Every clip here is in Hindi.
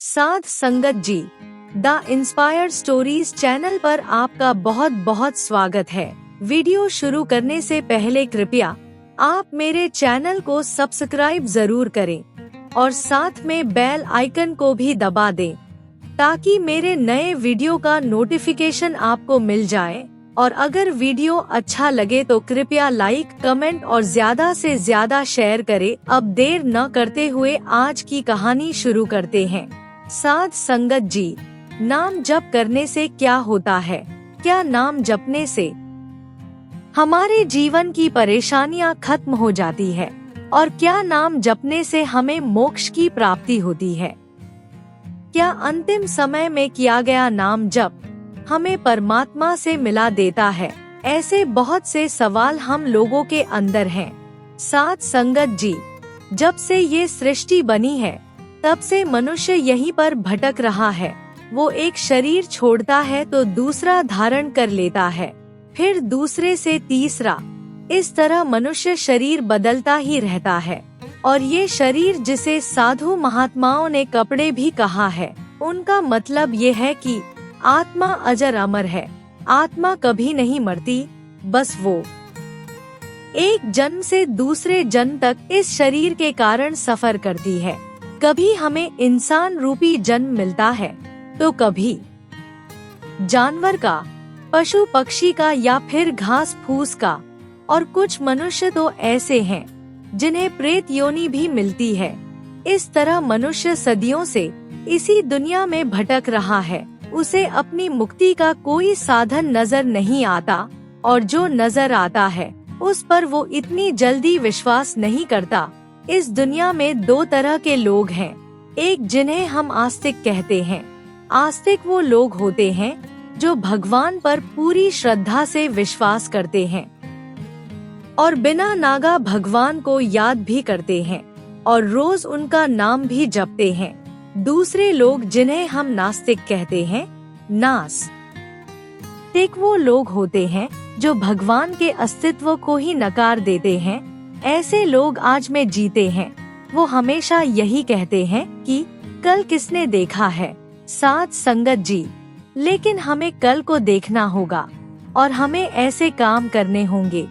साध संगत जी, द इंस्पायर्ड स्टोरीज चैनल पर आपका बहुत बहुत स्वागत है। वीडियो शुरू करने से पहले कृपया आप मेरे चैनल को सब्सक्राइब जरूर करें और साथ में बेल आइकन को भी दबा दें ताकि मेरे नए वीडियो का नोटिफिकेशन आपको मिल जाए। और अगर वीडियो अच्छा लगे तो कृपया लाइक, कमेंट और ज्यादा से ज्यादा शेयर करें। अब देर न करते हुए आज की कहानी शुरू करते हैं। साध संगत जी, नाम जप करने से क्या होता है? क्या नाम जपने से हमारे जीवन की परेशानियां खत्म हो जाती है? और क्या नाम जपने से हमें मोक्ष की प्राप्ति होती है? क्या अंतिम समय में किया गया नाम जप हमें परमात्मा से मिला देता है? ऐसे बहुत से सवाल हम लोगों के अंदर हैं। साध संगत जी, जब से ये सृष्टि बनी है तब से मनुष्य यहीं पर भटक रहा है। वो एक शरीर छोड़ता है तो दूसरा धारण कर लेता है, फिर दूसरे से तीसरा। इस तरह मनुष्य शरीर बदलता ही रहता है। और ये शरीर, जिसे साधु महात्माओं ने कपड़े भी कहा है, उनका मतलब ये है कि आत्मा अजर अमर है। आत्मा कभी नहीं मरती, बस वो एक जन्म से दूसरे जन्म तक इस शरीर के कारण सफर करती है। कभी हमें इंसान रूपी जन्म मिलता है तो कभी जानवर का, पशु पक्षी का या फिर घास फूस का। और कुछ मनुष्य तो ऐसे हैं जिन्हें प्रेत योनि भी मिलती है। इस तरह मनुष्य सदियों से इसी दुनिया में भटक रहा है। उसे अपनी मुक्ति का कोई साधन नजर नहीं आता, और जो नजर आता है उस पर वो इतनी जल्दी विश्वास नहीं करता। इस दुनिया में दो तरह के लोग हैं। एक, जिन्हें हम आस्तिक कहते हैं। आस्तिक वो लोग होते हैं जो भगवान पर पूरी श्रद्धा से विश्वास करते हैं और बिना नागा भगवान को याद भी करते हैं और रोज उनका नाम भी जपते हैं। दूसरे लोग, जिन्हें हम नास्तिक कहते हैं। नास्तिक वो लोग होते हैं जो भगवान के अस्तित्व को ही नकार देते हैं। ऐसे लोग आज में जीते हैं। वो हमेशा यही कहते हैं कि कल किसने देखा है। साध संगत जी, लेकिन हमें कल को देखना होगा और हमें ऐसे काम करने होंगे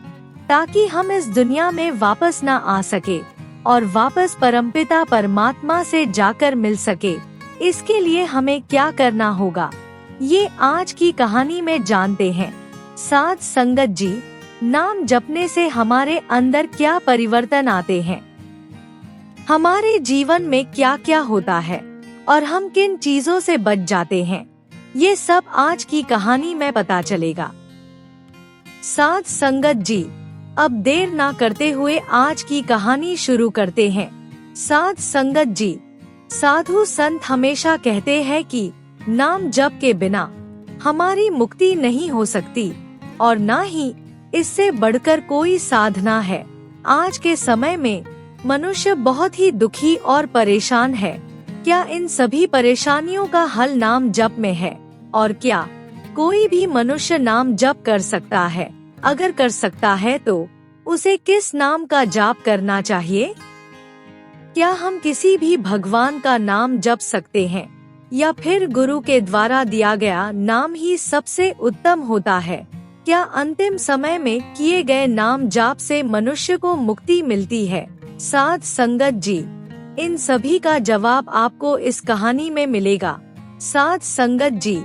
ताकि हम इस दुनिया में वापस न आ सके और वापस परमपिता परमात्मा से जाकर मिल सके। इसके लिए हमें क्या करना होगा, ये आज की कहानी में जानते हैं। साध संगत जी, नाम जपने से हमारे अंदर क्या परिवर्तन आते हैं, हमारे जीवन में क्या क्या होता है और हम किन चीजों से बच जाते हैं, ये सब आज की कहानी में पता चलेगा। साध संगत जी, अब देर ना करते हुए आज की कहानी शुरू करते हैं। साध संगत जी, साधु संत हमेशा कहते हैं कि नाम जप के बिना हमारी मुक्ति नहीं हो सकती और ना ही इससे बढ़कर कोई साधना है। आज के समय में मनुष्य बहुत ही दुखी और परेशान है। क्या इन सभी परेशानियों का हल नाम जप में है? और क्या कोई भी मनुष्य नाम जप कर सकता है? अगर कर सकता है तो उसे किस नाम का जाप करना चाहिए? क्या हम किसी भी भगवान का नाम जप सकते हैं या फिर गुरु के द्वारा दिया गया नाम ही सबसे उत्तम होता है? क्या अंतिम समय में किए गए नाम जाप से मनुष्य को मुक्ति मिलती है? साध संगत जी, इन सभी का जवाब आपको इस कहानी में मिलेगा। साध संगत जी,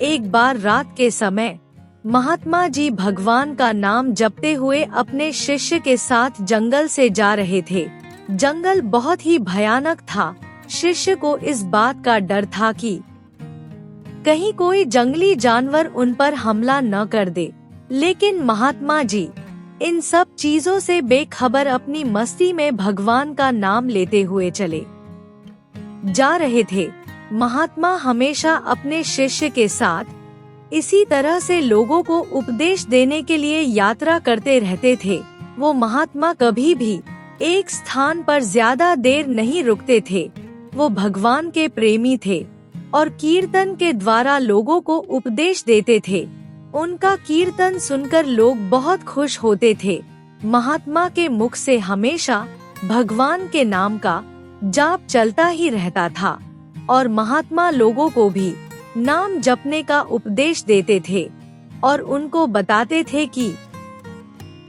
एक बार रात के समय महात्मा जी भगवान का नाम जपते हुए अपने शिष्य के साथ जंगल से जा रहे थे। जंगल बहुत ही भयानक था। शिष्य को इस बात का डर था कि कहीं कोई जंगली जानवर उन पर हमला न कर दे। लेकिन महात्मा जी इन सब चीजों से बेखबर अपनी मस्ती में भगवान का नाम लेते हुए चले जा रहे थे। महात्मा हमेशा अपने शिष्य के साथ इसी तरह से लोगों को उपदेश देने के लिए यात्रा करते रहते थे। वो महात्मा कभी भी एक स्थान पर ज्यादा देर नहीं रुकते थे। वो भगवान के प्रेमी थे और कीर्तन के द्वारा लोगों को उपदेश देते थे। उनका कीर्तन सुनकर लोग बहुत खुश होते थे। महात्मा के मुख से हमेशा भगवान के नाम का जाप चलता ही रहता था और महात्मा लोगों को भी नाम जपने का उपदेश देते थे और उनको बताते थे कि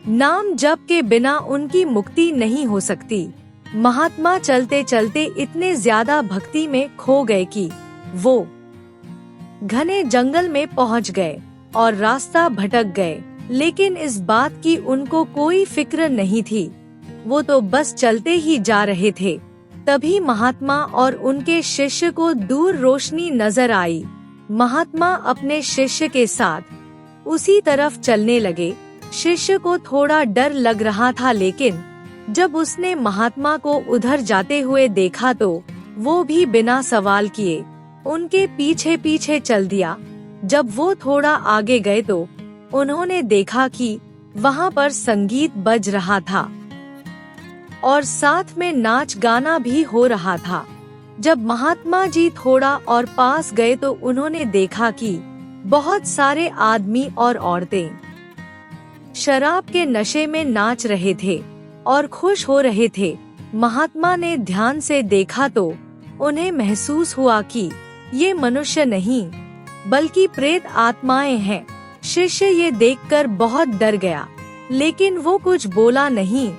नाम जप के बिना उनकी मुक्ति नहीं हो सकती। महात्मा चलते चलते इतने ज्यादा भक्ति में खो गए कि वो घने जंगल में पहुंच गए और रास्ता भटक गए, लेकिन इस बात की उनको कोई फिक्र नहीं थी। वो तो बस चलते ही जा रहे थे। तभी महात्मा और उनके शिष्य को दूर रोशनी नजर आई। महात्मा अपने शिष्य के साथ उसी तरफ चलने लगे। शिष्य को थोड़ा डर लग रहा था, लेकिन जब उसने महात्मा को उधर जाते हुए देखा तो वो भी बिना सवाल किए उनके पीछे पीछे चल दिया। जब वो थोड़ा आगे गए तो उन्होंने देखा कि वहाँ पर संगीत बज रहा था और साथ में नाच गाना भी हो रहा था। जब महात्मा जी थोड़ा और पास गए तो उन्होंने देखा कि बहुत सारे आदमी और औरतें शराब के नशे में नाच रहे थे और खुश हो रहे थे। महात्मा ने ध्यान से देखा तो उन्हें महसूस हुआ कि ये मनुष्य नहीं बल्कि प्रेत आत्माएं हैं। शिष्य ये देखकर बहुत डर गया, लेकिन वो कुछ बोला नहीं,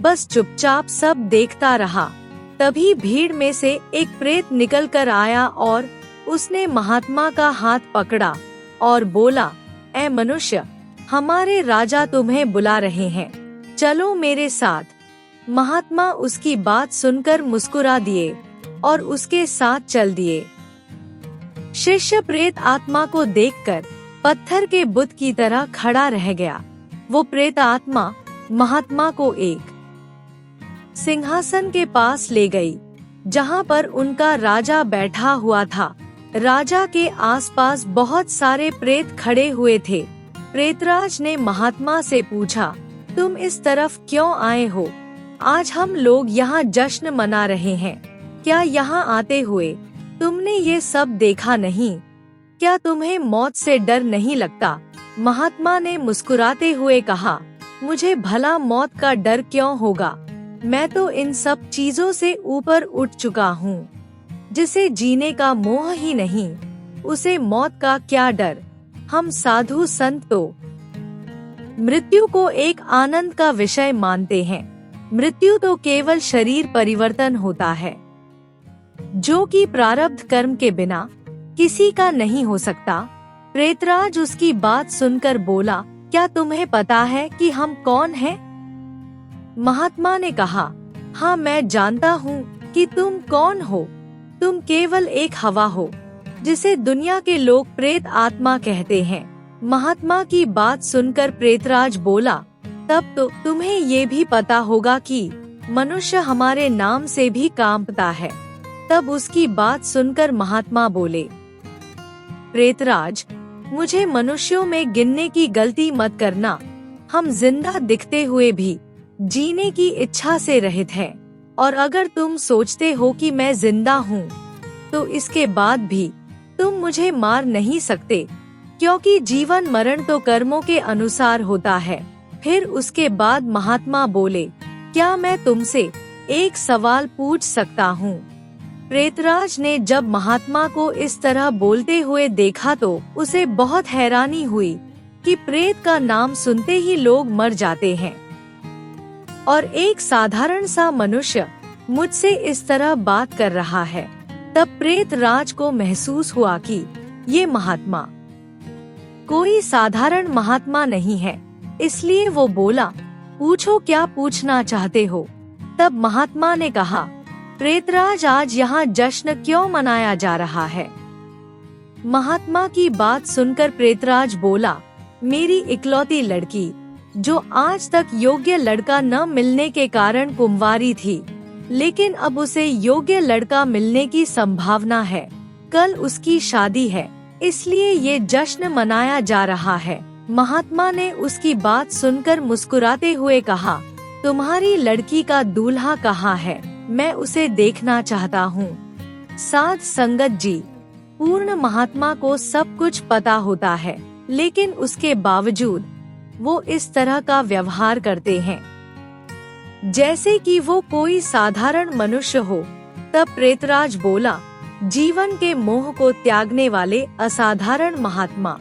बस चुपचाप सब देखता रहा। तभी भीड़ में से एक प्रेत निकल कर आया और उसने महात्मा का हाथ पकड़ा और बोला, ऐ मनुष्य, हमारे राजा तुम्हें बुला रहे हैं, चलो मेरे साथ। महात्मा उसकी बात सुनकर मुस्कुरा दिए और उसके साथ चल दिए। शिष्य प्रेत आत्मा को देखकर पत्थर के बुत की तरह खड़ा रह गया। वो प्रेत आत्मा महात्मा को एक सिंहासन के पास ले गई, जहाँ पर उनका राजा बैठा हुआ था। राजा के आसपास बहुत सारे प्रेत खड़े हुए थे। प्रेतराज ने महात्मा से पूछा, तुम इस तरफ क्यों आए हो? आज हम लोग यहाँ जश्न मना रहे हैं। क्या यहाँ आते हुए तुमने ये सब देखा नहीं? क्या तुम्हें मौत से डर नहीं लगता? महात्मा ने मुस्कुराते हुए कहा, मुझे भला मौत का डर क्यों होगा? मैं तो इन सब चीजों से ऊपर उठ चुका हूँ। जिसे जीने का मोह ही नहीं, उसे मौत का क्या डर। हम साधु संत तो मृत्यु को एक आनंद का विषय मानते हैं। मृत्यु तो केवल शरीर परिवर्तन होता है, जो कि प्रारब्ध कर्म के बिना किसी का नहीं हो सकता। प्रेतराज उसकी बात सुनकर बोला, क्या तुम्हें पता है कि हम कौन हैं? महात्मा ने कहा, हाँ मैं जानता हूँ कि तुम कौन हो। तुम केवल एक हवा हो, जिसे दुनिया के लोग प्रेत आत्मा कहते हैं। महात्मा की बात सुनकर प्रेतराज बोला, तब तो तुम्हें ये भी पता होगा कि मनुष्य हमारे नाम से भी कांपता है। तब उसकी बात सुनकर महात्मा बोले, प्रेतराज, मुझे मनुष्यों में गिनने की गलती मत करना। हम जिंदा दिखते हुए भी जीने की इच्छा से रहित हैं, और अगर तुम सोचते हो कि मैं जिंदा हूँ, तो इसके बाद भी तुम मुझे मार नहीं सकते, क्योंकि जीवन मरण तो कर्मों के अनुसार होता है। फिर उसके बाद महात्मा बोले, क्या मैं तुमसे एक सवाल पूछ सकता हूँ? प्रेतराज ने जब महात्मा को इस तरह बोलते हुए देखा तो उसे बहुत हैरानी हुई कि प्रेत का नाम सुनते ही लोग मर जाते हैं, और एक साधारण सा मनुष्य मुझसे इस तरह बात कर रहा है। तब प्रेतराज को महसूस हुआ कि ये महात्मा कोई साधारण महात्मा नहीं है, इसलिए वो बोला, पूछो क्या पूछना चाहते हो? तब महात्मा ने कहा, प्रेतराज, आज यहाँ जश्न क्यों मनाया जा रहा है? महात्मा की बात सुनकर प्रेतराज बोला, मेरी इकलौती लड़की, जो आज तक योग्य लड़का न मिलने के कारण कुंवारी थी, लेकिन अब उसे योग्य लड़का मिलने की संभावना है। कल उसकी शादी है, इसलिए ये जश्न मनाया जा रहा है। महात्मा ने उसकी बात सुनकर मुस्कुराते हुए कहा, तुम्हारी लड़की का दूल्हा कहाँ है? मैं उसे देखना चाहता हूँ। साध संगत जी, पूर्ण महात्मा को सब कुछ पता होता है, लेकिन उसके बावजूद वो इस तरह का व्यवहार करते हैं जैसे कि वो कोई साधारण मनुष्य हो। तब प्रेतराज बोला, जीवन के मोह को त्यागने वाले असाधारण महात्मा।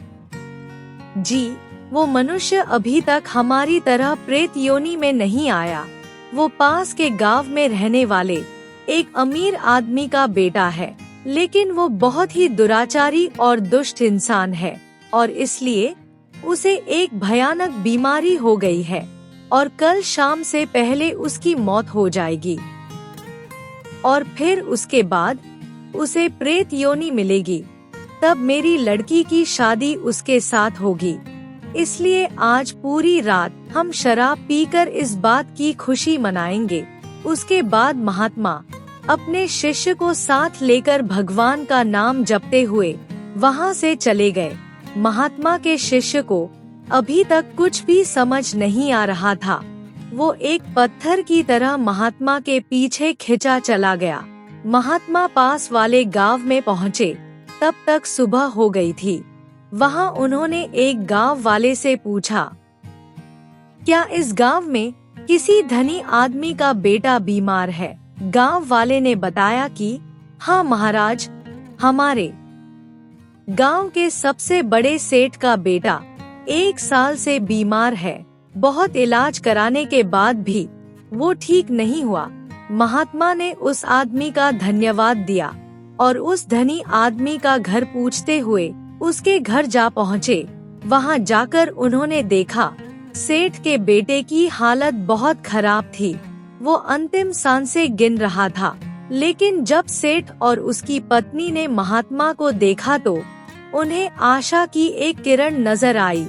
जी, वो मनुष्य अभी तक हमारी तरह प्रेत योनि में नहीं आया। वो पास के गांव में रहने वाले एक अमीर आदमी का बेटा है, लेकिन वो बहुत ही दुराचारी और दुष्ट इंसान है और इसलिए उसे एक भयानक बीमारी हो गई है और कल शाम से पहले उसकी मौत हो जाएगी और फिर उसके बाद उसे प्रेत योनि मिलेगी। तब मेरी लड़की की शादी उसके साथ होगी। इसलिए आज पूरी रात हम शराब पीकर इस बात की खुशी मनाएंगे। उसके बाद महात्मा अपने शिष्य को साथ लेकर भगवान का नाम जपते हुए वहाँ से चले गए। महात्मा के शिष्य को अभी तक कुछ भी समझ नहीं आ रहा था। वो एक पत्थर की तरह महात्मा के पीछे खिंचा चला गया। महात्मा पास वाले गांव में पहुँचे, तब तक सुबह हो गई थी। वहाँ उन्होंने एक गांव वाले से पूछा, क्या इस गांव में किसी धनी आदमी का बेटा बीमार है? गांव वाले ने बताया कि हाँ महाराज, हमारे गांव के सबसे बड़े सेठ का बेटा 1 साल से बीमार है। बहुत इलाज कराने के बाद भी वो ठीक नहीं हुआ। महात्मा ने उस आदमी का धन्यवाद दिया और उस धनी आदमी का घर पूछते हुए उसके घर जा पहुँचे। वहाँ जाकर उन्होंने देखा सेठ के बेटे की हालत बहुत खराब थी। वो अंतिम सांसें गिन रहा था। लेकिन जब सेठ और उसकी पत्नी ने महात्मा को देखा तो उन्हें आशा की एक किरण नजर आई।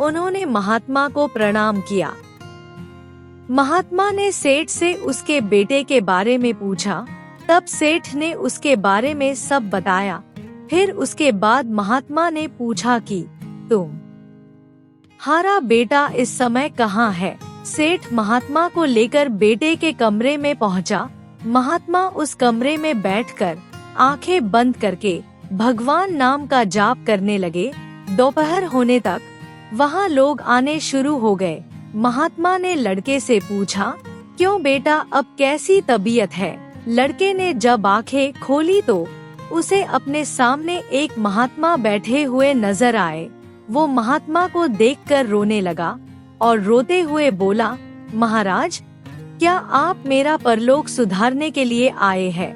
उन्होंने महात्मा को प्रणाम किया। महात्मा ने सेठ से उसके बेटे के बारे में पूछा। तब सेठ ने उसके बारे में सब बताया। फिर उसके बाद महात्मा ने पूछा कि तुम्हारा बेटा इस समय कहाँ है? सेठ महात्मा को लेकर बेटे के कमरे में पहुँचा। महात्मा उस कमरे में बैठकर आंखें बंद करके भगवान नाम का जाप करने लगे। दोपहर होने तक वहाँ लोग आने शुरू हो गए। महात्मा ने लड़के से पूछा, क्यों बेटा, अब कैसी तबीयत है? लड़के ने जब आंखें खोली तो उसे अपने सामने एक महात्मा बैठे हुए नजर आए। वो महात्मा को देखकर रोने लगा और रोते हुए बोला, महाराज, क्या आप मेरा परलोक सुधारने के लिए आए हैं?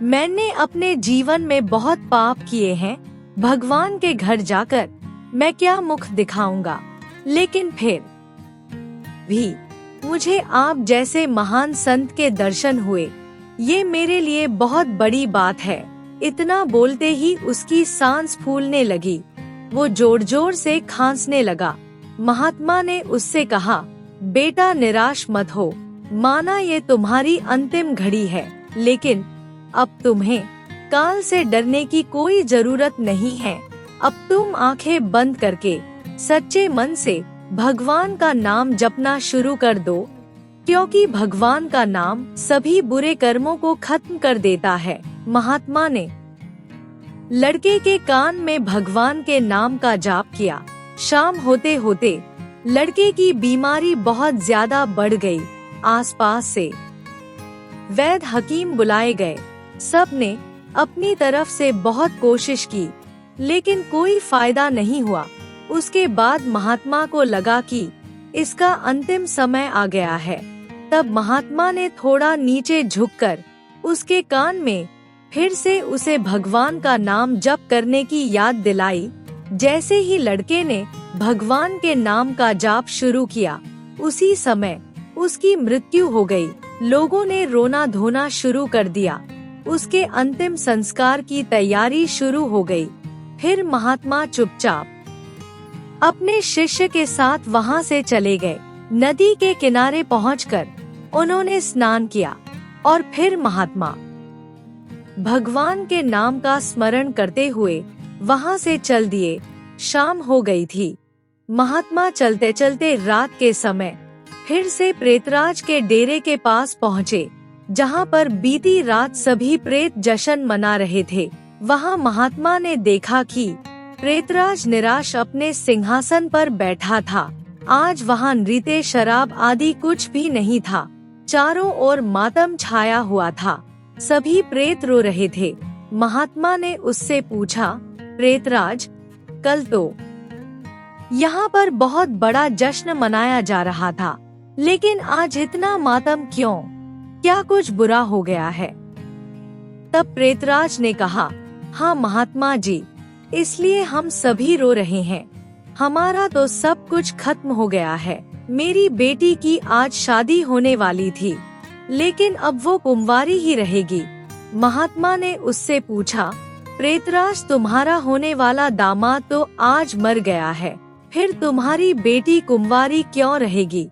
मैंने अपने जीवन में बहुत पाप किए हैं। भगवान के घर जाकर मैं क्या मुख दिखाऊंगा? लेकिन फिर भी मुझे आप जैसे महान संत के दर्शन हुए, ये मेरे लिए बहुत बड़ी बात है। इतना बोलते ही उसकी सांस फूलने लगी। वो जोर जोर से खांसने लगा। महात्मा ने उससे कहा, बेटा निराश मत हो, माना ये तुम्हारी अंतिम घड़ी है, लेकिन अब तुम्हें काल से डरने की कोई जरूरत नहीं है। अब तुम आंखें बंद करके सच्चे मन से भगवान का नाम जपना शुरू कर दो, क्योंकि भगवान का नाम सभी बुरे कर्मों को खत्म कर देता है। महात्मा ने लड़के के कान में भगवान के नाम का जाप किया। शाम होते होते लड़के की बीमारी बहुत ज्यादा बढ़ गई। आसपास से वैद्य हकीम बुलाए गए। सब ने अपनी तरफ से बहुत कोशिश की, लेकिन कोई फायदा नहीं हुआ। उसके बाद महात्मा को लगा कि इसका अंतिम समय आ गया है। तब महात्मा ने थोड़ा नीचे झुककर उसके कान में फिर से उसे भगवान का नाम जप करने की याद दिलाई। जैसे ही लड़के ने भगवान के नाम का जाप शुरू किया, उसी समय उसकी मृत्यु हो गई। लोगों ने रोना धोना शुरू कर दिया। उसके अंतिम संस्कार की तैयारी शुरू हो गई। फिर महात्मा चुपचाप अपने शिष्य के साथ वहाँ से चले गए। नदी के किनारे पहुंचकर उन्होंने स्नान किया और फिर महात्मा भगवान के नाम का स्मरण करते हुए वहाँ से चल दिए। शाम हो गई थी। महात्मा चलते चलते रात के समय फिर से प्रेतराज के डेरे के पास पहुँचे, जहाँ पर बीती रात सभी प्रेत जश्न मना रहे थे। वहाँ महात्मा ने देखा कि प्रेतराज निराश अपने सिंहासन पर बैठा था। आज वहाँ नृत्य, शराब आदि कुछ भी नहीं था। चारों ओर मातम छाया हुआ था। सभी प्रेत रो रहे थे। महात्मा ने उससे पूछा, प्रेतराज, कल तो यहाँ पर बहुत बड़ा जश्न मनाया जा रहा था, लेकिन आज इतना मातम क्यों? क्या कुछ बुरा हो गया है? तब प्रेतराज ने कहा, हाँ महात्मा जी, इसलिए हम सभी रो रहे हैं। हमारा तो सब कुछ खत्म हो गया है। मेरी बेटी की आज शादी होने वाली थी, लेकिन अब वो कुंवारी ही रहेगी। महात्मा ने उससे पूछा, प्रेतराज, तुम्हारा होने वाला दामाद तो आज मर गया है, फिर तुम्हारी बेटी कुंवारी क्यों रहेगी?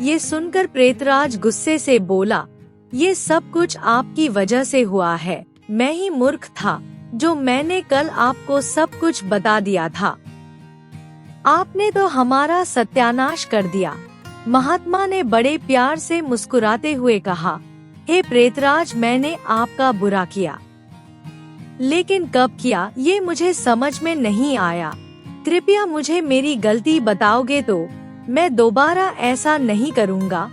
ये सुनकर प्रेतराज गुस्से से बोला, ये सब कुछ आपकी वजह से हुआ है। मैं ही मूर्ख था जो मैंने कल आपको सब कुछ बता दिया था। आपने तो हमारा सत्यानाश कर दिया। महात्मा ने बड़े प्यार से मुस्कुराते हुए कहा, हे प्रेतराज, मैंने आपका बुरा किया, लेकिन कब किया ये मुझे समझ में नहीं आया। कृपया मुझे मेरी गलती बताओगे तो मैं दोबारा ऐसा नहीं करूँगा।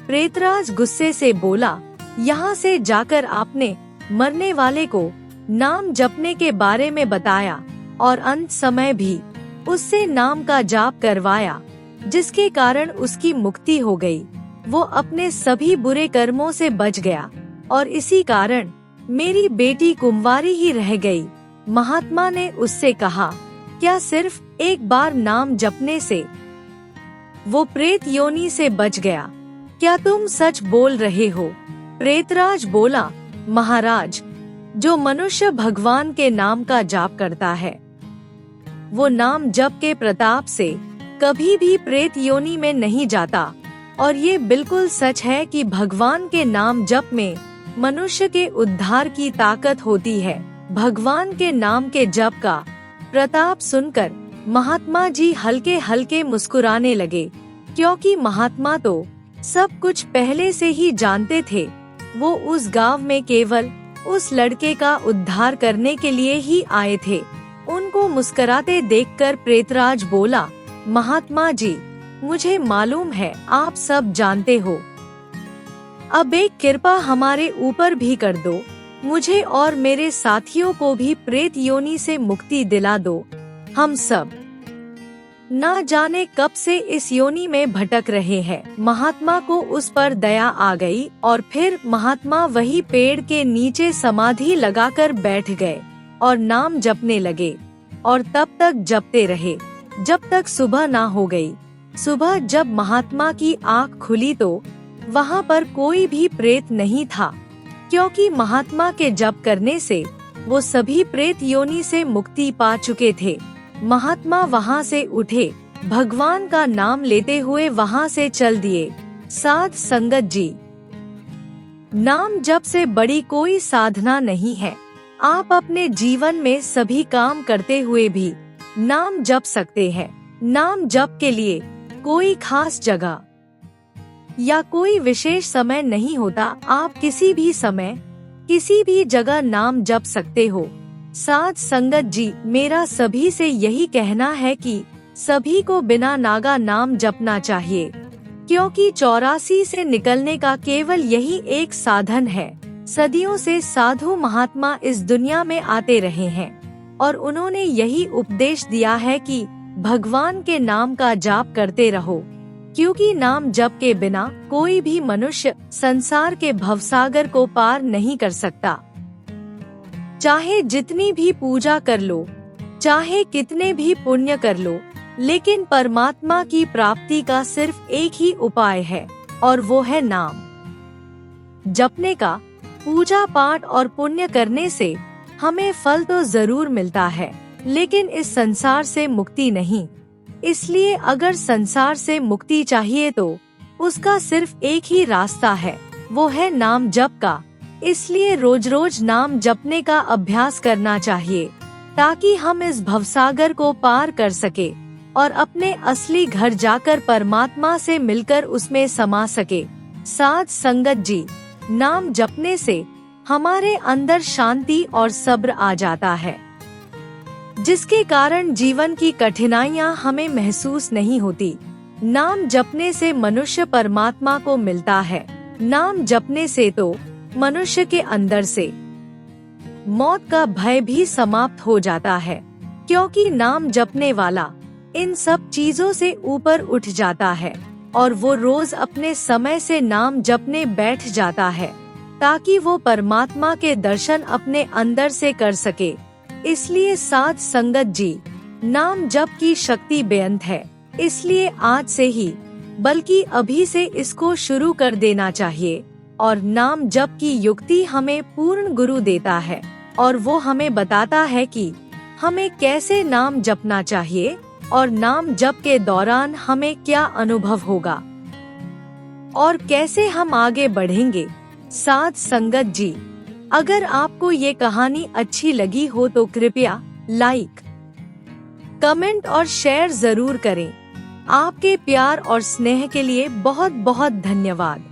प्रेतराज गुस्से से बोला, यहाँ से जाकर आपने मरने वाले को नाम जपने के बारे में बताया और अंत समय भी उससे नाम का जाप करवाया, जिसके कारण उसकी मुक्ति हो गई। वो अपने सभी बुरे कर्मों से बच गया और इसी कारण मेरी बेटी कुंवारी ही रह गई। महात्मा ने उससे कहा, क्या सिर्फ एक बार नाम जपने से वो प्रेत योनि से बच गया? क्या तुम सच बोल रहे हो? प्रेतराज बोला, महाराज, जो मनुष्य भगवान के नाम का जाप करता है, वो नाम जप के प्रताप से कभी भी प्रेत योनि में नहीं जाता। और ये बिल्कुल सच है कि भगवान के नाम जप में मनुष्य के उद्धार की ताकत होती है। भगवान के नाम के जप का प्रताप सुनकर महात्मा जी हल्के हल्के मुस्कुराने लगे, क्योंकि महात्मा तो सब कुछ पहले से ही जानते थे। वो उस गांव में केवल उस लड़के का उद्धार करने के लिए ही आए थे। उनको मुस्कुराते देखकर प्रेतराज बोला, महात्मा जी, मुझे मालूम है आप सब जानते हो। अब एक कृपा हमारे ऊपर भी कर दो। मुझे और मेरे साथियों को भी प्रेत योनि से मुक्ति दिला दो। हम सब ना जाने कब से इस योनि में भटक रहे हैं। महात्मा को उस पर दया आ गई और फिर महात्मा वही पेड़ के नीचे समाधि लगाकर बैठ गए और नाम जपने लगे और तब तक जपते रहे जब तक सुबह ना हो गई। सुबह जब महात्मा की आँख खुली तो वहाँ पर कोई भी प्रेत नहीं था, क्योंकि महात्मा के जप करने से वो सभी प्रेत योनि से मुक्ति पा चुके थे। महात्मा वहाँ से उठे, भगवान का नाम लेते हुए वहाँ से चल दिए। साध संगत जी, नाम जप से बड़ी कोई साधना नहीं है। आप अपने जीवन में सभी काम करते हुए भी नाम जप सकते हैं। नाम जप के लिए कोई खास जगह या कोई विशेष समय नहीं होता। आप किसी भी समय किसी भी जगह नाम जप सकते हो। साध संगत जी, मेरा सभी से यही कहना है कि सभी को बिना नागा नाम जपना चाहिए, क्योंकि 84 से निकलने का केवल यही एक साधन है। सदियों से साधु महात्मा इस दुनिया में आते रहे हैं और उन्होंने यही उपदेश दिया है कि भगवान के नाम का जाप करते रहो, क्योंकि नाम जप के बिना कोई भी मनुष्य संसार के भवसागर को पार नहीं कर सकता। चाहे जितनी भी पूजा कर लो, चाहे कितने भी पुण्य कर लो, लेकिन परमात्मा की प्राप्ति का सिर्फ एक ही उपाय है और वो है नाम जपने का। पूजा पाठ और पुण्य करने से हमें फल तो जरूर मिलता है, लेकिन इस संसार से मुक्ति नहीं। इसलिए अगर संसार से मुक्ति चाहिए तो उसका सिर्फ एक ही रास्ता है, वो है नाम जप का। इसलिए रोज रोज नाम जपने का अभ्यास करना चाहिए, ताकि हम इस भवसागर को पार कर सके और अपने असली घर जाकर परमात्मा से मिलकर उसमें समा सके। साध संगत जी, नाम जपने से हमारे अंदर शांति और सब्र आ जाता है, जिसके कारण जीवन की कठिनाइयाँ हमें महसूस नहीं होती। नाम जपने से मनुष्य परमात्मा को मिलता है। नाम जपने से तो मनुष्य के अंदर से मौत का भय भी समाप्त हो जाता है, क्योंकि नाम जपने वाला इन सब चीजों से ऊपर उठ जाता है और वो रोज अपने समय से नाम जपने बैठ जाता है, ताकि वो परमात्मा के दर्शन अपने अंदर से कर सके। इसलिए साध संगत जी, नाम जप की शक्ति बेअंत है, इसलिए आज से ही, बल्कि अभी से इसको शुरू कर देना चाहिए। और नाम जप की युक्ति हमें पूर्ण गुरु देता है और वो हमें बताता है कि हमें कैसे नाम जपना चाहिए और नाम जप के दौरान हमें क्या अनुभव होगा और कैसे हम आगे बढ़ेंगे। साध संगत जी, अगर आपको ये कहानी अच्छी लगी हो तो कृपया लाइक, कमेंट और शेयर जरूर करें। आपके प्यार और स्नेह के लिए बहुत बहुत धन्यवाद।